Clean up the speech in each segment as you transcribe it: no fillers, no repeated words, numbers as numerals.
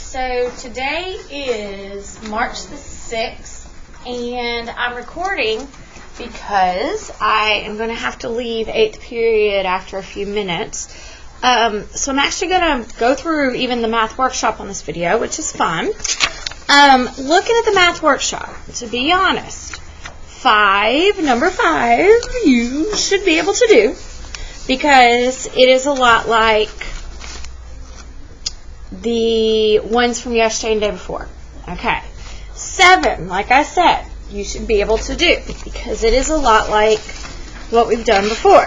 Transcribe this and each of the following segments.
So today is March the 6th, and I'm recording because I am going to have to leave 8th period after a few minutes. So I'm actually going to go through even the math workshop on this video, which is fun. Looking at the math workshop, to be honest, number 5, you should be able to do, because it is a lot like the ones from yesterday and the day before. Okay. 7, like I said, you should be able to do, because it is a lot like what we've done before.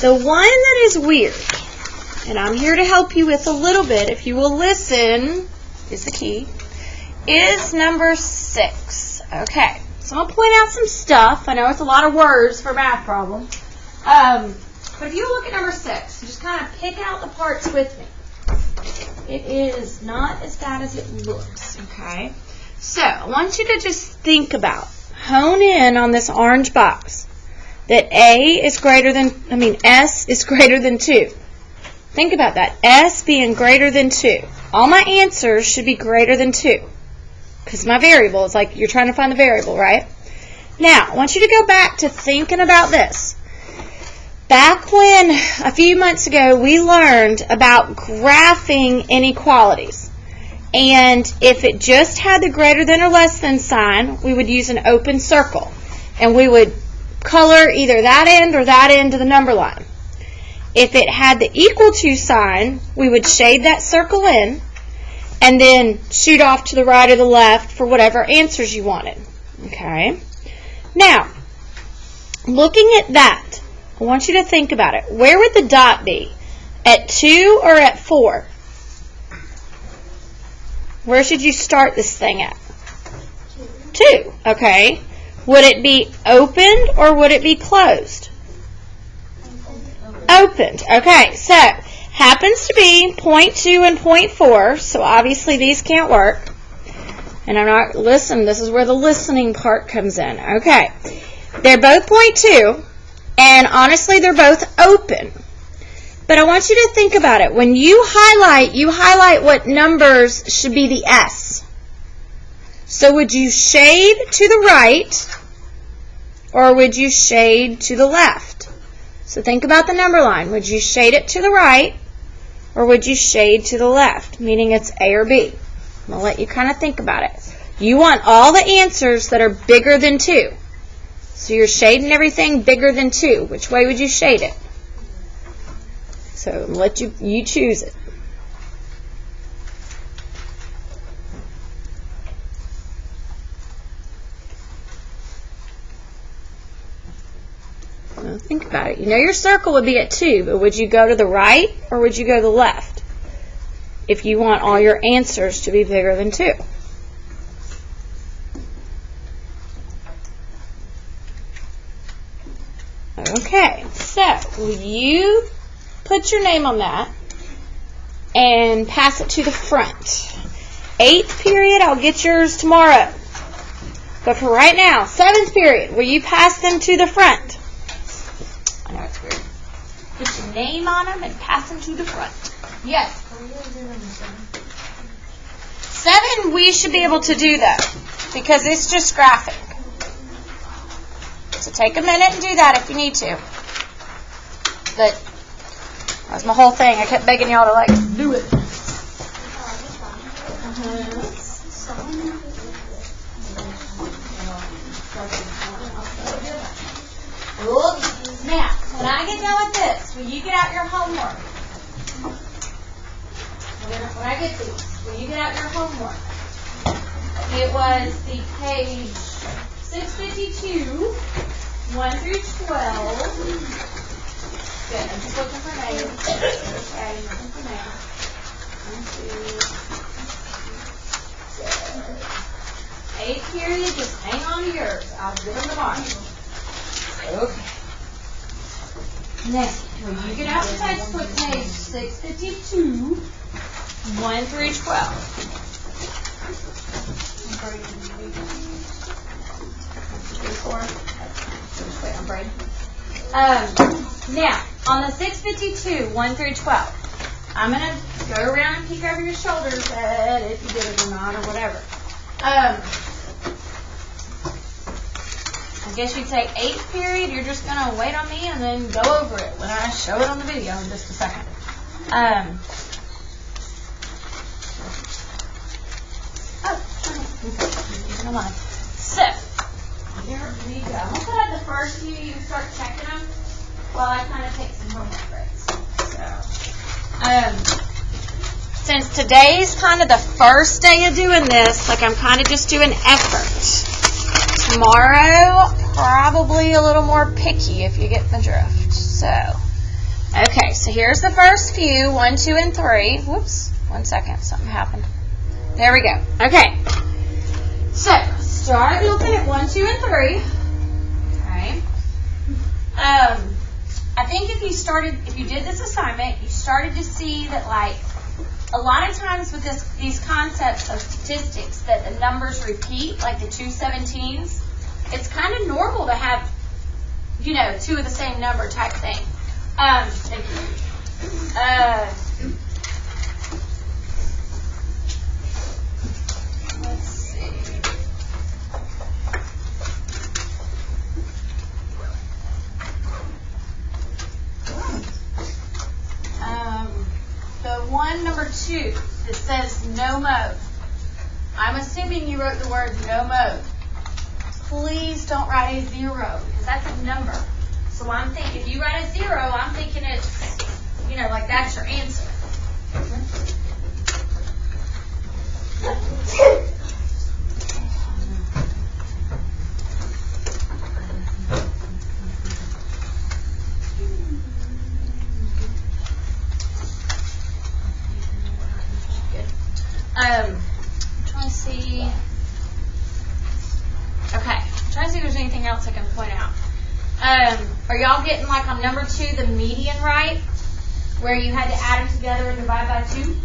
The one that is weird, and I'm here to help you with a little bit, if you will listen, is the key, is number 6. Okay. So I'm going to point out some stuff. I know it's a lot of words for a math problem. But if you look at number 6, just kind of pick out the parts with me. It is not as bad as it looks, okay? So I want you to just think about, hone in on this orange box, that S is greater than 2. Think about that, S being greater than 2. All my answers should be greater than 2, because my variable is like you're trying to find the variable, right? Now, I want you to go back to thinking about this. Back when, a few months ago, we learned about graphing inequalities. And if it just had the greater than or less than sign, we would use an open circle. And we would color either that end or that end to the number line. If it had the equal to sign, we would shade that circle in and then shoot off to the right or the left for whatever answers you wanted. Okay? Now, looking at that, I want you to think about it. Where would the dot be? At 2 or at 4? Where should you start this thing at? 2. Okay. Would it be opened or would it be closed? Opened. Okay. So, happens to be 0.2 and 0.4, so obviously these can't work. And this is where the listening part comes in. Okay. They're both 0.2. And honestly, they're both open. But I want you to think about it. When you highlight what numbers should be the S. So would you shade to the right or would you shade to the left? So think about the number line. Would you shade it to the right or would you shade to the left? Meaning it's A or B. I'm going to let you kind of think about it. You want all the answers that are bigger than 2. So you're shading everything bigger than 2. Which way would you shade it? So I'm going to let you choose it. Now think about it. You know your circle would be at 2, but would you go to the right or would you go to the left if you want all your answers to be bigger than 2? Okay, so will you put your name on that and pass it to the front? 8th period, I'll get yours tomorrow. But for right now, 7th period, will you pass them to the front? I know it's weird. Put your name on them and pass them to the front. Yes? 7, we should be able to do that because it's just graphing. So take a minute and do that if you need to. But that was my whole thing. I kept begging y'all to do it. Now, when I get done with this, will you get out your homework? When I get these, will you get out your homework? It was the page 652. 1 through 12. Good. I'm just looking for names. Okay, looking for names. 1, 2, 8th period, just hang on to yours. I'll give them the mark. Okay. Now, when you get out the textbook, page 652, 1 through 12. Wait, I'm Now, on the 652, 1 through 12, I'm going to go around and peek over your shoulders at if you did it or not or whatever. I guess you'd say 8th period. You're just going to wait on me and then go over it when I show it on the video in just a second. Never mind. So, here we go. I'm going to put out the first few. You can start checking them while I kind of take some homework breaks. So, since today's kind of the first day of doing this, like I'm kind of just doing effort. Tomorrow, probably a little more picky if you get the drift. So, okay, so here's the first few, 1, 2, and 3. Whoops, 1 second, something happened. There we go. Okay, so start looking at 1, 2, and 3. Okay. I think if you did this assignment, you started to see that, like, a lot of times with these concepts of statistics that the numbers repeat, like the 2 17s, it's kind of normal to have, 2 of the same number type thing. Thank you. Let's see. The one, number 2, that says no mode. I'm assuming you wrote the word no mode. Please don't write a 0 because that's a number. So I'm thinking, if you write a 0, I'm thinking it's, like that's your answer. I'm trying to see. Okay, I'm trying to see if there's anything else I can point out. Are y'all getting, like, on number 2, the median right, where you had to add them together and divide by 2?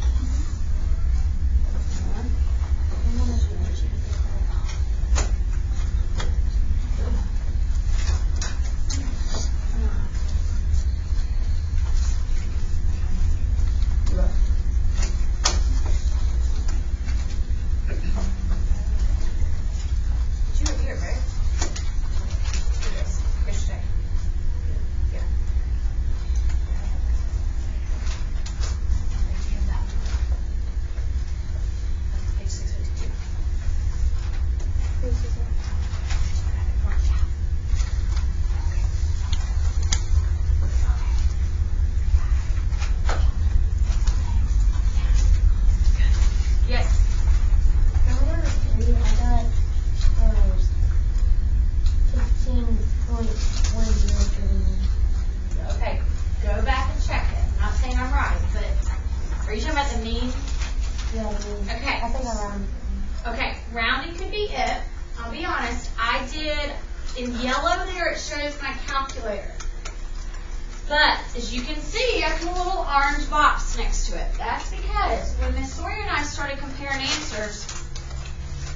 But, as you can see, I put a little orange box next to it. That's because when Miss Sawyer and I started comparing answers,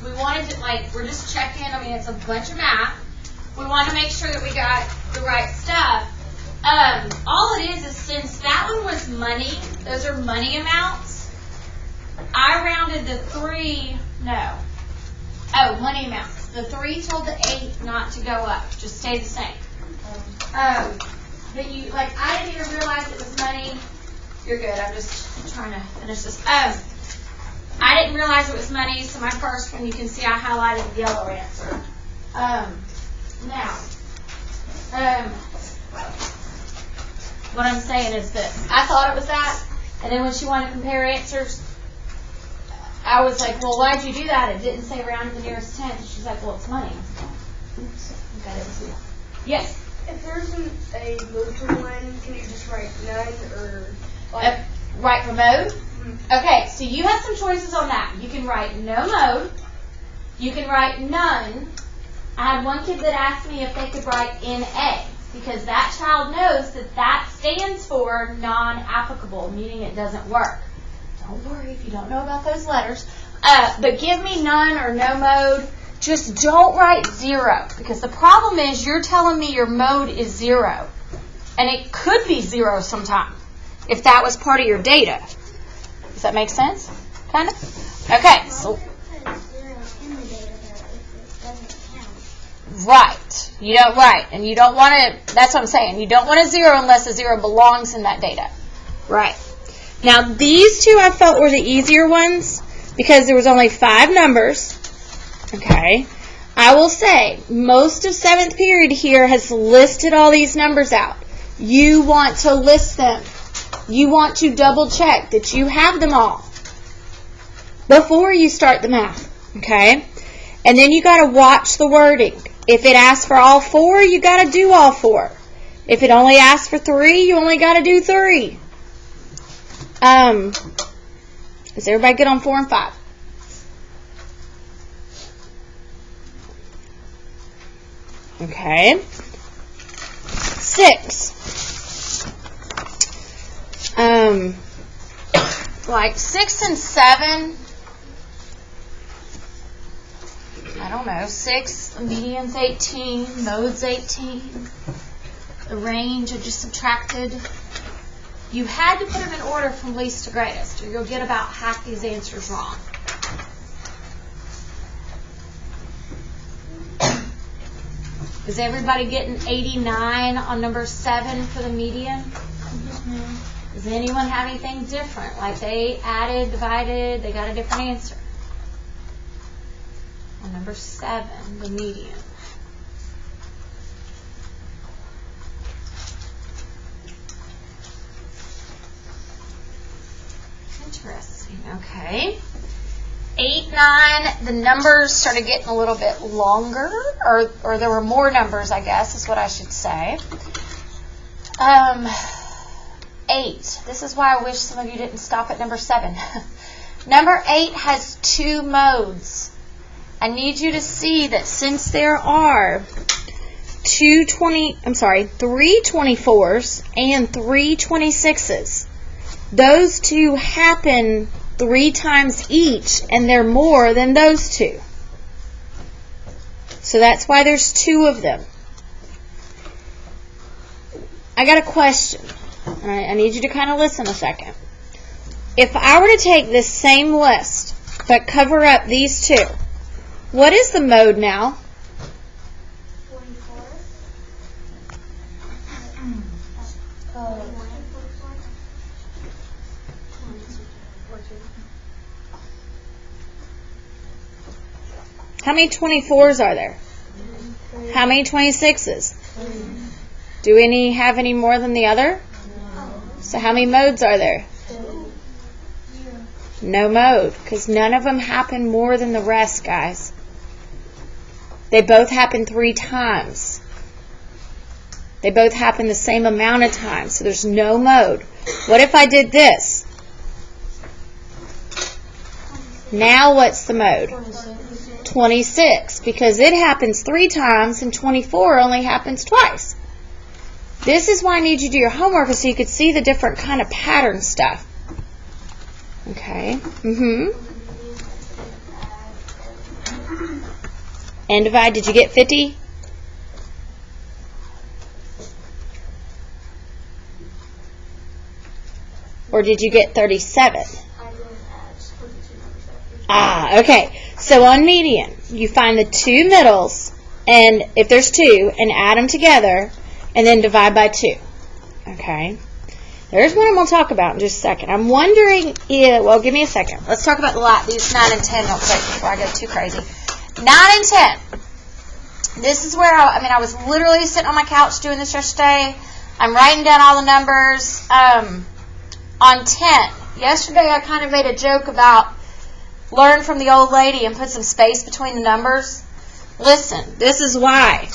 we wanted to, we're just checking. I mean, it's a bunch of math. We want to make sure that we got the right stuff. All it is since that one was money, those are money amounts, I rounded the 3, money amounts. The 3 told the 8 not to go up, just stay the same. But I didn't even realize it was money. You're good. I'm just trying to finish this. I didn't realize it was money, so my first one, you can see I highlighted the yellow answer. What I'm saying is this. I thought it was that, and then when she wanted to compare answers, I was like, well, why'd you do that? It didn't say round to the nearest 10. She's like, well, it's money. Oops. Okay, I didn't see that. Yes? If there isn't a mode for one, can you just write none or write for mode? Mm-hmm. Okay, so you have some choices on that. You can write no mode. You can write none. I had one kid that asked me if they could write NA because that child knows that that stands for non-applicable, meaning it doesn't work. Don't worry if you don't know about those letters. But give me none or no mode. Just don't write 0 because the problem is you're telling me your mode is 0. And it could be 0 sometime. if that was part of your data. Does that make sense? Kind of? Okay, so right. You don't and you don't want to, that's what I'm saying. You don't want a 0 unless a 0 belongs in that data. Right. Now these two I felt were the easier ones because there was only 5 numbers. Okay. I will say most of 7th period here has listed all these numbers out. You want to list them. You want to double check that you have them all before you start the math. Okay? And then you got to watch the wording. If it asks for all 4, you got to do all 4. If it only asks for 3, you only got to do 3. Is everybody good on 4 and 5? Okay. 6. Like 6 and 7. I don't know. 6, the median's 18, mode's 18. The range I just subtracted. You had to put them in order from least to greatest, or you'll get about half these answers wrong. Is everybody getting 89 on number 7 for the median? Does anyone have anything different? Like they added, divided, they got a different answer. On number 7, the median. Interesting. Okay. 8, 9, the numbers started getting a little bit longer, or there were more numbers, I guess, is what I should say. 8. This is why I wish some of you didn't stop at number 7. Number 8 has 2 modes. I need you to see that since there are 3 24s and 3 26s, those two happen 3 times each, and they're more than those 2. So that's why there's 2 of them. I got a question. I need you to kind of listen a second. If I were to take this same list, but cover up these 2, what is the mode now? 24. How many 24s are there? How many 26s? Do any have any more than the other? So how many modes are there? No mode, because none of them happen more than the rest, guys. They both happen 3 times. They both happen the same amount of times, so there's no mode. What if I did this? Now what's the mode? 26, because it happens 3 times and 24 only happens twice. This is why I need you to do your homework so you could see the different kind of pattern stuff. Okay. And divide, did you get 50? Or did you get 37? Okay. So on median, you find the 2 middles, and if there's 2, and add them together, and then divide by 2. Okay. There's one I'm going to talk about in just a second. I'm wondering if, well, give me a second. Let's talk about these 9 and 10 real quick before I go too crazy. 9 and 10. This is where, I was literally sitting on my couch doing this yesterday. I'm writing down all the numbers. On 10, yesterday I kind of made a joke about learn from the old lady and put some space between the numbers. Listen, this is why.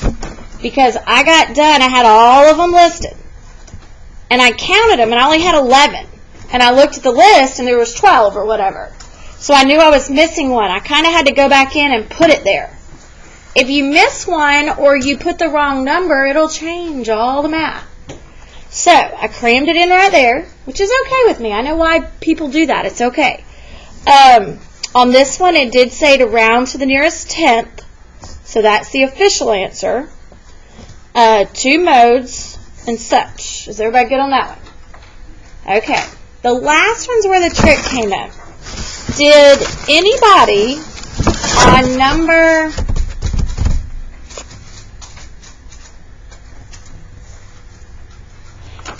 Because I got done, I had all of them listed. And I counted them, and I only had 11. And I looked at the list, and there was 12 or whatever. So I knew I was missing one. I kind of had to go back in and put it there. If you miss one or you put the wrong number, it'll change all the math. So I crammed it in right there, which is okay with me. I know why people do that. It's okay. On this one, it did say to round to the nearest tenth. So that's the official answer. 2 modes and such. Is everybody good on that one? Okay. The last one's where the trick came in. Did anybody on number...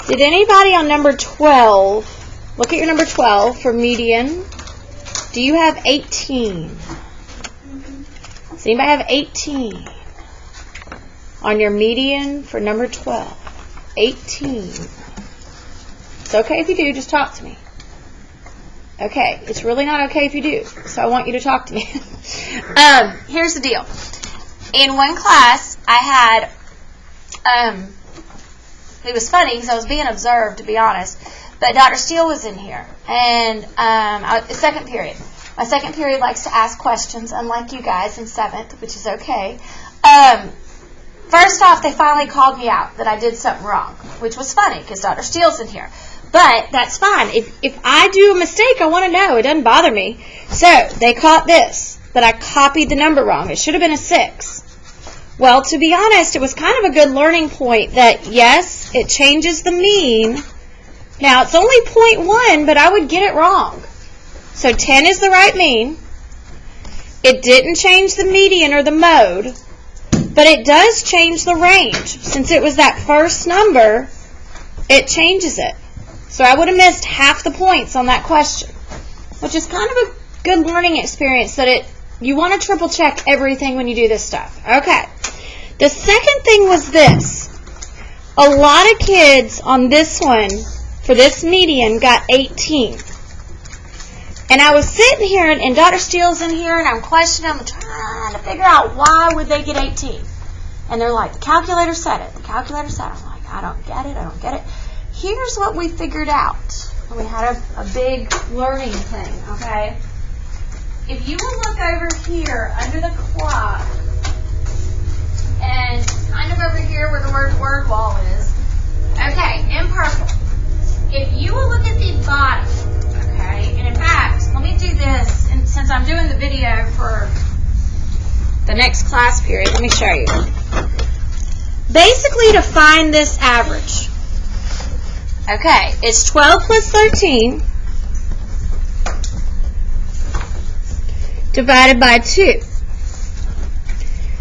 Did anybody on number 12, look at your number 12 for median. Do you have 18? Does anybody have 18 on your median for number 12? 18. It's okay if you do, just talk to me. Okay, it's really not okay if you do, so I want you to talk to me. Here's the deal. In one class, I had, it was funny because I was being observed, to be honest, but Dr. Steele was in here, and second period. My second period likes to ask questions, unlike you guys in 7th, which is okay. First off, they finally called me out that I did something wrong, which was funny because Dr. Steele's in here. But that's fine. If I do a mistake, I want to know. It doesn't bother me. So they caught this, that I copied the number wrong. It should have been a 6. Well, to be honest, it was kind of a good learning point that, yes, it changes the mean. Now, it's only 0.1, but I would get it wrong. So 10 is the right mean. It didn't change the median or the mode, but it does change the range. Since it was that first number, it changes it. So I would have missed half the points on that question, which is kind of a good learning experience that you want to triple check everything when you do this stuff. Okay. The second thing was this. A lot of kids on this one, for this median, got 18. And I was sitting here, and Dr. Steele's in here, and I'm questioning, I'm trying to figure out why would they get 18. And they're like, the calculator said it. The calculator said it. I'm like, I don't get it. I don't get it. Here's what we figured out. We had a big learning thing, okay? If you will look over here under the clock, and kind of over here where the word wall is, okay, in purple, if you will look at the bottom, okay, and in fact, let me do this, and since I'm doing the video for the next class period, let me show you. Basically, to find this average, okay, it's 12 plus 13 divided by 2.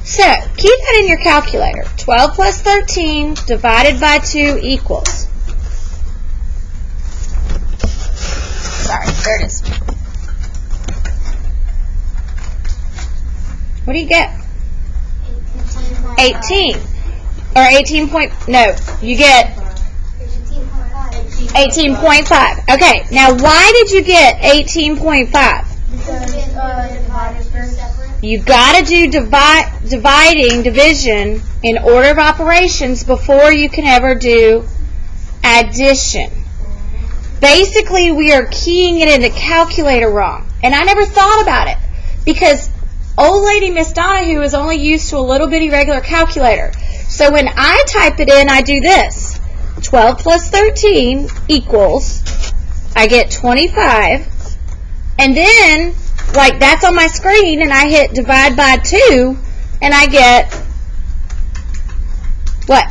So, keep that in your calculator. 12 plus 13 divided by 2 equals. Sorry, there it is. What do you get? 18. Or 18 point, no, you get 18.5. Okay, now why did you get 18.5? Because divided very separate. You got to do division in order of operations before you can ever do addition. Basically, we are keying it in the calculator wrong. And I never thought about it because old lady Miss Donahue is only used to a little bitty regular calculator. So when I type it in, I do this. 12 plus 13 equals, I get 25. And then, like, that's on my screen, and I hit divide by 2, and I get, what?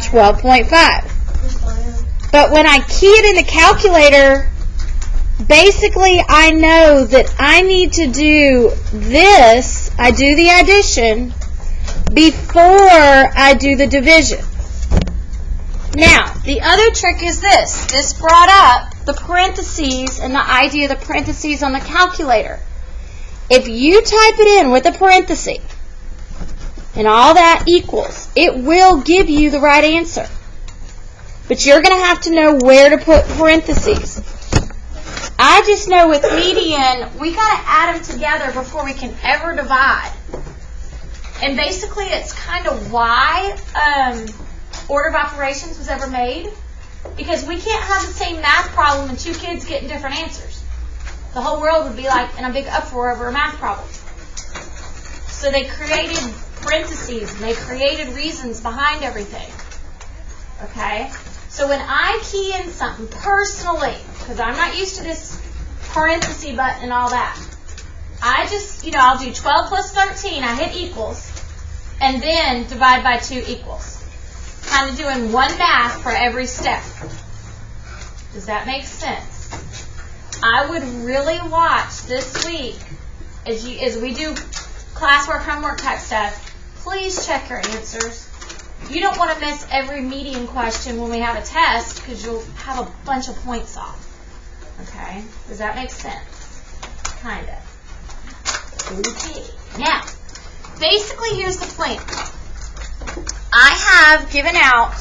12.5. But when I key it in the calculator, basically I know that I need to do this, I do the addition, before I do the division. Now, the other trick is this. This brought up the parentheses and the idea of the parentheses on the calculator. If you type it in with a parenthesis and all that equals, it will give you the right answer. But you're going to have to know where to put parentheses. I just know with median, we got to add them together before we can ever divide. And basically, it's kind of why order of operations was ever made. Because we can't have the same math problem and two kids getting different answers. The whole world would be like in a big uproar over a math problem. So they created parentheses and they created reasons behind everything. Okay? So when I key in something personally, because I'm not used to this parenthesis button and all that, I just, I'll do 12 plus 13, I hit equals, and then divide by 2 equals. Kind of doing one math for every step. Does that make sense? I would really watch this week as we do classwork, homework type stuff. Please check your answers. You don't want to miss every median question when we have a test because you'll have a bunch of points off. Okay? Does that make sense? Kind of. Okay. Now, basically, here's the plan. I have given out,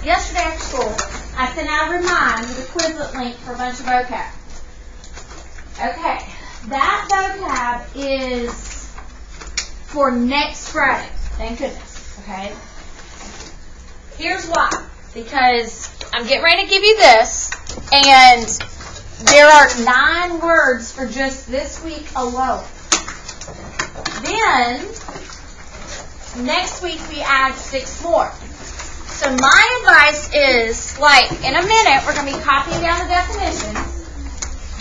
yesterday after school, I sent out a remind with a Quizlet link for a bunch of vocab. Okay. That vocab is for next Friday. Thank goodness. Okay? Here's why. Because I'm getting ready to give you this, and there are 9 words for just this week alone. Then, next week we add 6 more. So my advice is, like, in a minute, we're going to be copying down the definitions,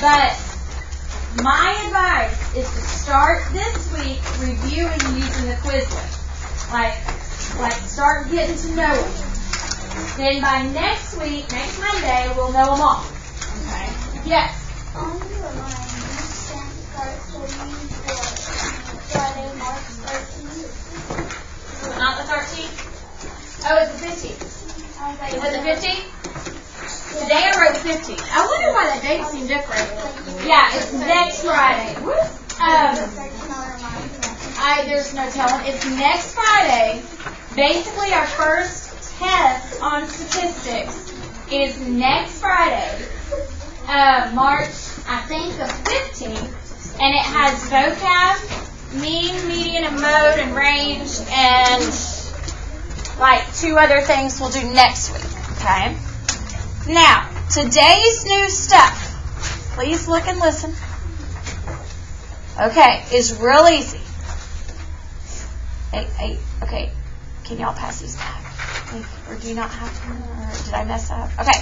but my advice is to start this week reviewing using the Quizlet. Like start getting to know it. Then by next week, next Monday, we'll know them all. Okay? Yes? On the line, you sent cards for Friday, March 13th. Not the 13th? Oh, it's the 15th. Is it the 15th? Today I wrote 15th. I wonder why that date seemed different. Yeah, it's next Friday. There's no telling. It's next Friday. Basically, our first test on statistics is next Friday, March, I think, the 15th, and it has vocab, mean, median, and mode, and range, and like 2 other things we'll do next week, okay? Now, today's new stuff, please look and listen, okay, is real easy. Okay, can y'all pass these back? Or do you not have to? Or did I mess up? Okay.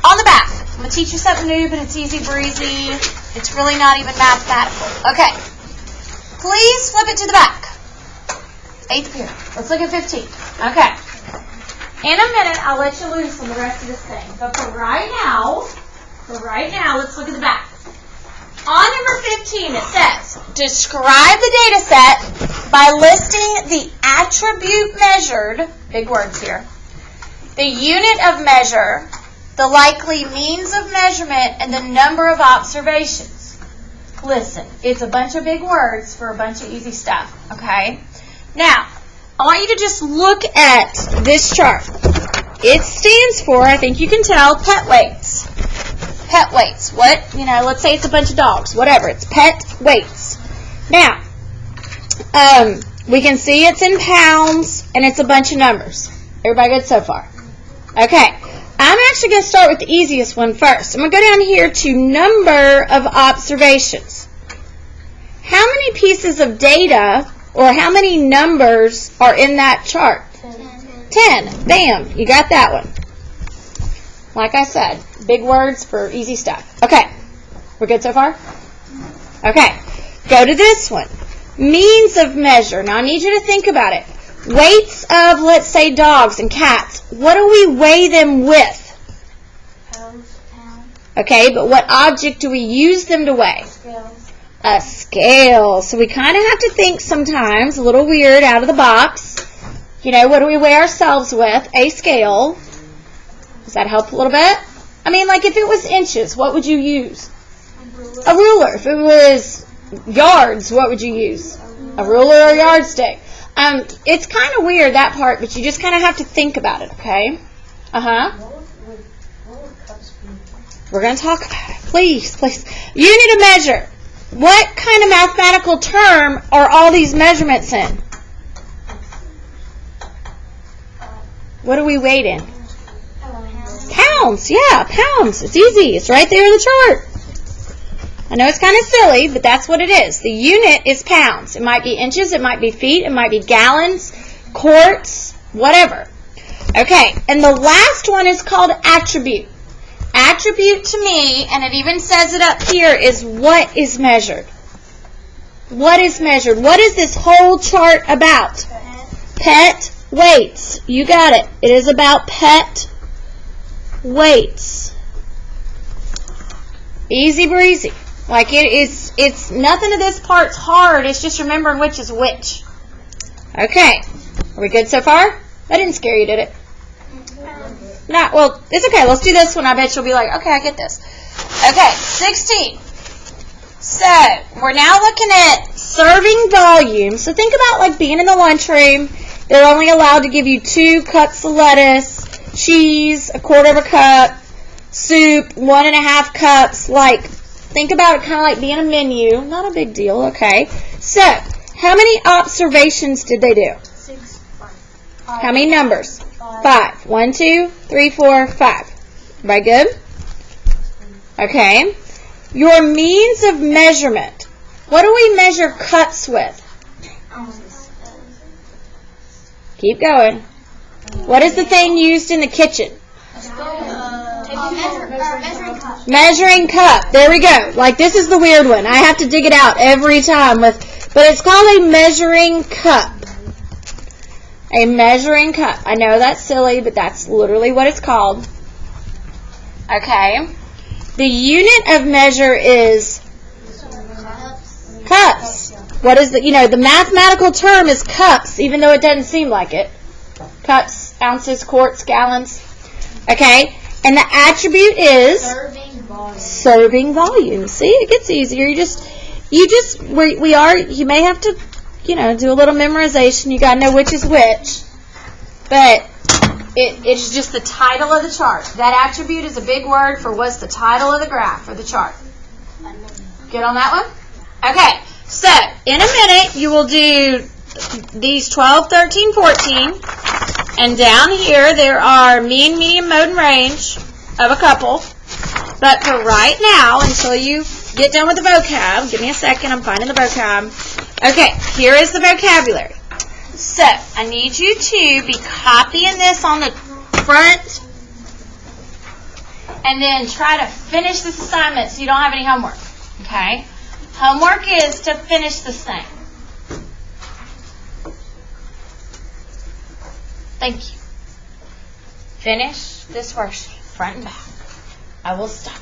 On the back, I'm going to teach you something new, but it's easy breezy. It's really not even mathematical. Okay. Please flip it to the back. 8th period. Let's look at 15. Okay. In a minute, I'll let you loose on the rest of this thing. But for right now, let's look at the back. On number 15, it says, describe the data set by listing the attribute measured, big words here, the unit of measure, the likely means of measurement, and the number of observations. Listen, it's a bunch of big words for a bunch of easy stuff, okay? Now, I want you to just look at this chart. It stands for, I think you can tell, pet weights. Pet weights. Let's say it's a bunch of dogs. Whatever. It's pet weights. Now, we can see it's in pounds, and it's a bunch of numbers. Everybody good so far? Okay. I'm actually going to start with the easiest one first. I'm going to go down here to number of observations. How many pieces of data, or how many numbers are in that chart? 10. Bam. You got that one. Like I said, big words for easy stuff. Okay. We're good so far? Okay. Go to this one. Means of measure. Now, I need you to think about it. Weights of, let's say, dogs and cats. What do we weigh them with? Pound. Okay, but what object do we use them to weigh? Scales. A scale. So we kind of have to think sometimes, a little weird, out of the box. What do we weigh ourselves with? A scale. Does that help a little bit? I mean, like if it was inches, what would you use? A ruler. If it was yards, what would you use? A ruler or a yardstick. It's kind of weird, that part, but you just kind of have to think about it, okay? What would cups be? We're going to talk about it. Please. Unit of measure. What kind of mathematical term are all these measurements in? What do we weight in? Pounds. Yeah, pounds. It's easy. It's right there in the chart. I know it's kind of silly, but that's what it is. The unit is pounds. It might be inches, it might be feet, it might be gallons, quarts, whatever. Okay, and the last one is called attribute. Attribute to me, and it even says it up here, is what is measured. What is measured? What is this whole chart about? Pet weights. You got it. It is about pet weights. Easy breezy. Like it's nothing of this part's hard. It's just remembering which is which. Okay. Are we good so far? That didn't scare you, did it? Not well, it's okay. Let's do this one. I bet you'll be like, okay, I get this. Okay, 16. So, we're now looking at serving volume. So think about like being in the lunchroom. They're only allowed to give you 2 cups of lettuce, cheese, 1/4 of a cup, soup, 1.5 cups. Like, think about it kind of like being a menu. Not a big deal, okay? So, how many observations did they do? 6, 5. How many numbers? 5. 1, 2, 3, 4, 5. Everybody good? Okay. Your means of measurement. What do we measure cups with? Keep going. What is the thing used in the kitchen? Measuring cup. There we go. Like, this is the weird one. I have to dig it out every time. But it's called a measuring cup. A measuring cup. I know that's silly, but that's literally what it's called. Okay. The unit of measure is cups. What is the mathematical term is cups, even though it doesn't seem like it. Cups, ounces, quarts, gallons. Okay. And the attribute is serving volume. See, it gets easier. You may have to, do a little memorization. You got to know which is which. But it's just the title of the chart. That attribute is a big word for what's the title of the graph or the chart. Get on that one? Okay. So, in a minute, you will do these 12, 13, 14. And down here, there are mean, medium, mode, and range of a couple. But for right now, until you get done with the vocab, give me a second, I'm finding the vocab. Okay, here is the vocabulary. So, I need you to be copying this on the front and then try to finish this assignment so you don't have any homework. Okay? Homework is to finish this thing. Thank you. Finish this worksheet, front and back. I will stop.